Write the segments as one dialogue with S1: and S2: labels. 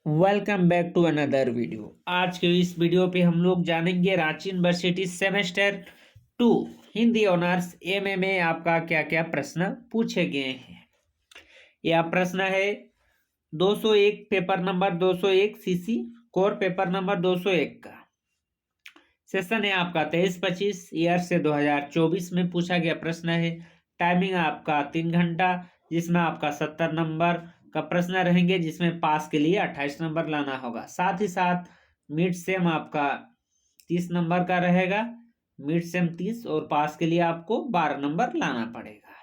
S1: Welcome back to another video. आज के इस वीडियो पे हम लोग जानेंगे Ranchi university semester 2 Hindi honours MA में आपका क्या क्या प्रश्न पूछे गए हैं। यह प्रश्न है 201 paper number 201 CC core paper number 201 का। सेशन है आपका 23-25 ईयर से 2024 में पूछा गया प्रश्न है। टाइमिंग आपका 3 घंटा, जिसमें आपका 70 नंबर का प्रश्न रहेंगे, जिसमें पास के लिए 28 नंबर लाना होगा। साथ ही साथ मिड सेम आपका 30 नंबर का रहेगा, मिड सेम 30 और पास के लिए आपको 12 नंबर लाना पड़ेगा,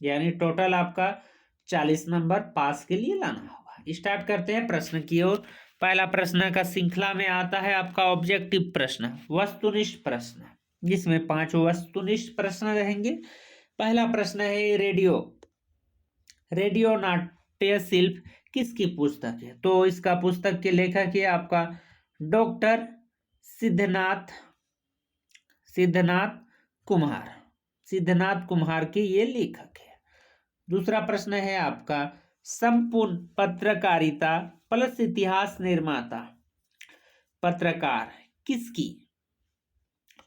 S1: यानी टोटल आपका 40 नंबर पास के लिए लाना होगा। स्टार्ट करते हैं प्रश्न की ओर। पहला प्रश्न का श्रृंखला में आता है आपका ऑब्जेक्टिव प्रश्न, वस्तुनिष्ठ प्रश्न, जिसमें 5 वस्तुनिष्ठ प्रश्न रहेंगे। पहला प्रश्न है रेडियो नाट्य शिल्प किसकी पुस्तक है? तो इसका पुस्तक के लेखक है आपका डॉक्टर सिद्धनाथ कुमार। सिद्धनाथ कुमार के ये लेखक है। दूसरा प्रश्न है आपका संपूर्ण पत्रकारिता प्लस इतिहास निर्माता पत्रकार किसकी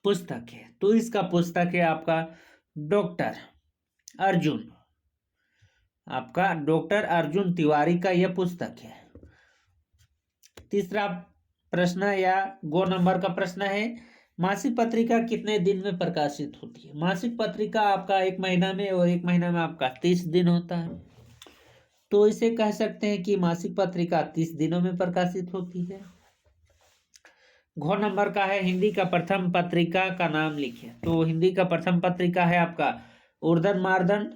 S1: पुस्तक है? तो इसका पुस्तक है आपका डॉक्टर अर्जुन तिवारी का यह पुस्तक है। तीसरा प्रश्न या गो नंबर का प्रश्न है मासिक पत्रिका कितने दिन में प्रकाशित होती है? मासिक पत्रिका आपका 1 महीना में और 1 महीना में आपका 30 दिन होता है, तो इसे कह सकते हैं कि मासिक पत्रिका 30 दिनों में प्रकाशित होती है। घ नंबर का है हिंदी का प्रथम पत्रिका का नाम लिखिए। तो हिंदी का प्रथम पत्रिका है आपका उर्दन मार्दन।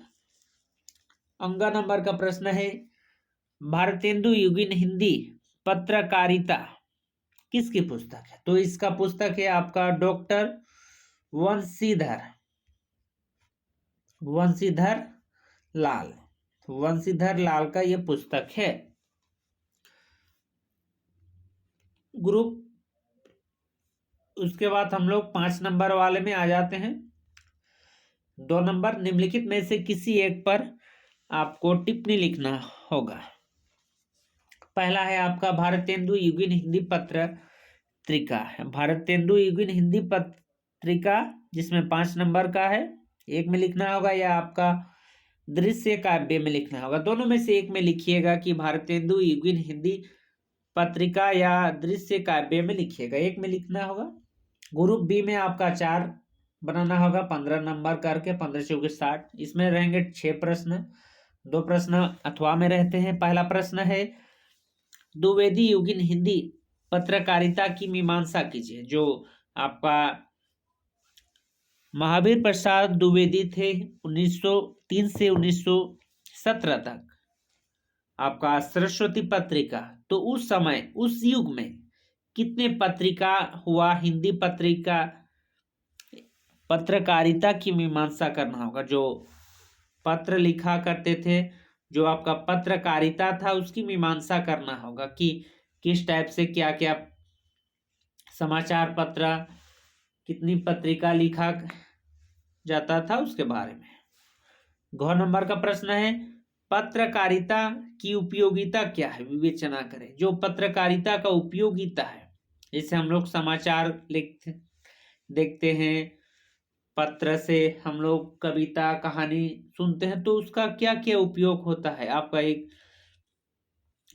S1: अंग नंबर का प्रश्न है भारतेंदु युगीन हिंदी पत्रकारिता किसकी पुस्तक है? तो इसका पुस्तक है आपका डॉक्टर वंशीधर लाल का यह पुस्तक है। ग्रुप उसके बाद हम लोग 5 नंबर वाले में आ जाते हैं। 2 नंबर निम्नलिखित में से किसी एक पर आपको टिप्पणी लिखना होगा। पहला है आपका भारतेंदु युगीन हिंदी पत्रिका है। भारतेंदु युगीन हिंदी पत्रिका जिसमें 5 नंबर का है, एक में लिखना होगा, या आपका दृश्य काव्य में लिखना होगा। दोनों में से एक में लिखिएगा कि भारतेंदु युगीन हिंदी पत्रिका या दृश्य काव्य में लिखिएगा, एक में लिखना होगा। ग्रुप बी में आपका 4 बनाना होगा, 15 नंबर करके, 15 चौके 60। इसमें रहेंगे 6 प्रश्न, 2 प्रश्न अथवा में रहते हैं। पहला प्रश्न है द्विवेदी युगीन हिंदी पत्रकारिता की मीमांसा कीजिए। जो आपका महावीर प्रसाद द्विवेदी थे 1903 से 1917 तक, आपका सरस्वती पत्रिका। तो उस समय उस युग में कितने पत्रिका हुआ? हिंदी पत्रकारिता की मीमांसा करना होगा। जो पत्र लिखा करते थे, जो आपका पत्रकारिता था, उसकी मीमांसा करना होगा कि किस टाइप से क्या क्या समाचार पत्र, कितनी पत्रिका लिखा जाता था, उसके बारे में। घ नंबर का प्रश्न है पत्रकारिता की उपयोगिता क्या है? विवेचना करें। जो पत्रकारिता का उपयोगिता है, जैसे हम लोग समाचार देखते हैं, पत्र से हम लोग कविता कहानी सुनते हैं, तो उसका क्या क्या उपयोग होता है? आपका एक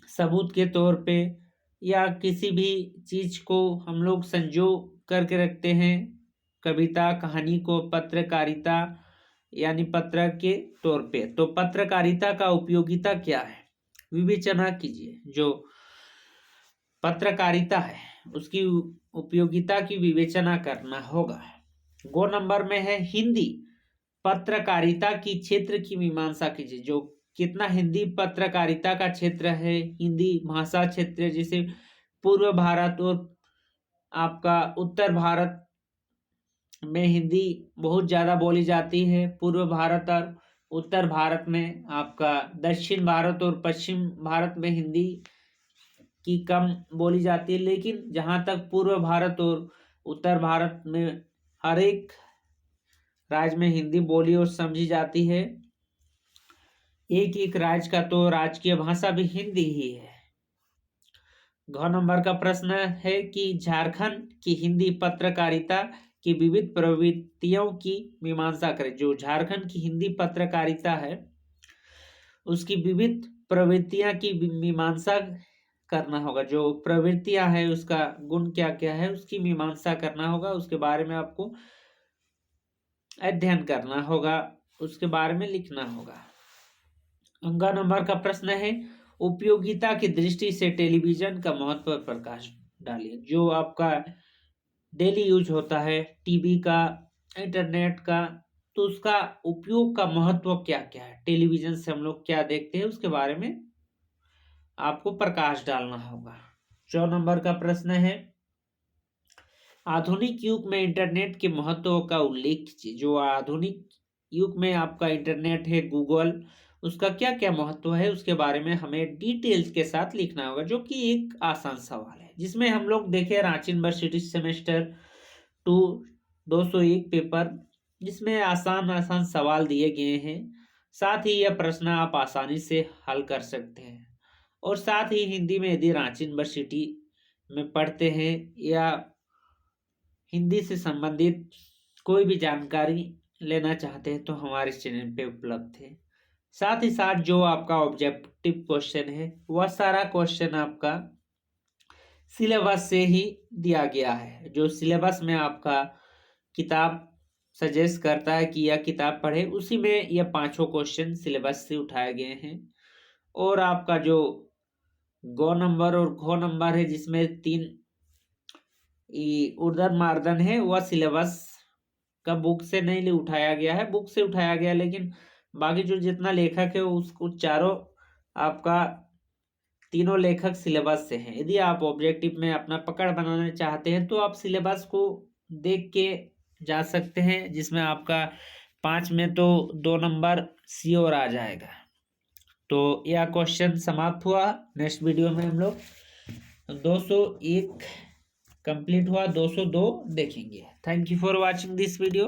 S1: सबूत के तौर पे, या किसी भी चीज को हम लोग संजो करके रखते हैं, कविता कहानी को पत्रकारिता यानी पत्र के तौर पे। तो पत्रकारिता का उपयोगिता क्या है? विवेचना कीजिए। जो पत्रकारिता है उसकी उपयोगिता की विवेचना करना होगा। गो नंबर में है हिंदी पत्रकारिता की क्षेत्र की मीमांसा कीजिए। जो कितना हिंदी पत्रकारिता का क्षेत्र है, हिंदी भाषा क्षेत्र, जैसे पूर्व भारत और आपका उत्तर भारत में हिंदी बहुत ज्यादा बोली जाती है। पूर्व भारत और उत्तर भारत में, आपका दक्षिण भारत और पश्चिम भारत में हिंदी की कम बोली जाती है। लेकिन जहां तक पूर्व भारत और उत्तर भारत में हर एक राज्य में हिंदी बोली और समझी जाती है। एक एक राज्य का तो राजकीय भाषा भी हिंदी ही है। घ नंबर का प्रश्न है कि झारखंड की हिंदी पत्रकारिता की विविध प्रवृत्तियों की मीमांसा करें। जो झारखंड की हिंदी पत्रकारिता है उसकी विविध प्रवृत्तियां की मीमांसा करना होगा। जो प्रवृत्तियां है उसका गुण क्या क्या है उसकी मीमांसा करना होगा, उसके बारे में आपको अध्ययन करना होगा, उसके बारे में लिखना होगा। अंगा नंबर का प्रश्न है उपयोगिता की दृष्टि से टेलीविजन का महत्व पर प्रकाश डालिए। जो आपका डेली यूज होता है टीवी का, इंटरनेट का, तो उसका उपयोग का महत्व क्या क्या है, टेलीविजन से हम लोग क्या देखते हैं उसके बारे में आपको प्रकाश डालना होगा। 4 नंबर का प्रश्न है आधुनिक युग में इंटरनेट के महत्व का उल्लेख कीजिए। जो आधुनिक युग में आपका इंटरनेट है गूगल, उसका क्या क्या महत्व है उसके बारे में हमें डिटेल्स के साथ लिखना होगा, जो कि एक आसान सवाल है जिसमें हम लोग देखें रांची यूनिवर्सिटी सेमेस्टर 2 201 पेपर, जिसमें आसान आसान सवाल दिए गए हैं। साथ ही यह प्रश्न आप आसानी से हल कर सकते हैं। और साथ ही हिंदी में यदि रांची यूनिवर्सिटी में पढ़ते हैं या हिंदी से संबंधित कोई भी जानकारी लेना चाहते हैं तो हमारे चैनल पे उपलब्ध है। साथ ही साथ जो आपका ऑब्जेक्टिव क्वेश्चन है वह सारा क्वेश्चन आपका सिलेबस से ही दिया गया है। जो सिलेबस में आपका किताब सजेस्ट करता है कि यह किताब पढ़े, उसी में यह 5 क्वेश्चन सिलेबस से उठाए गए हैं। और आपका जो गो नंबर और घो नंबर है जिसमें 3 उर्धन मार्दन है वह सिलेबस का बुक से नहीं उठाया गया है, बुक से उठाया गया, लेकिन बाकी जो जितना लेखक है उसको चारों आपका तीनों लेखक सिलेबस से हैं। यदि आप ऑब्जेक्टिव में अपना पकड़ बनाना चाहते हैं तो आप सिलेबस को देख के जा सकते हैं, जिसमें आपका 5 में तो 2 नंबर श्योर आ जाएगा। तो यह क्वेश्चन समाप्त हुआ। नेक्स्ट वीडियो में हम लोग 201 कंप्लीट हुआ, 202 देखेंगे। Thank you for watching this video.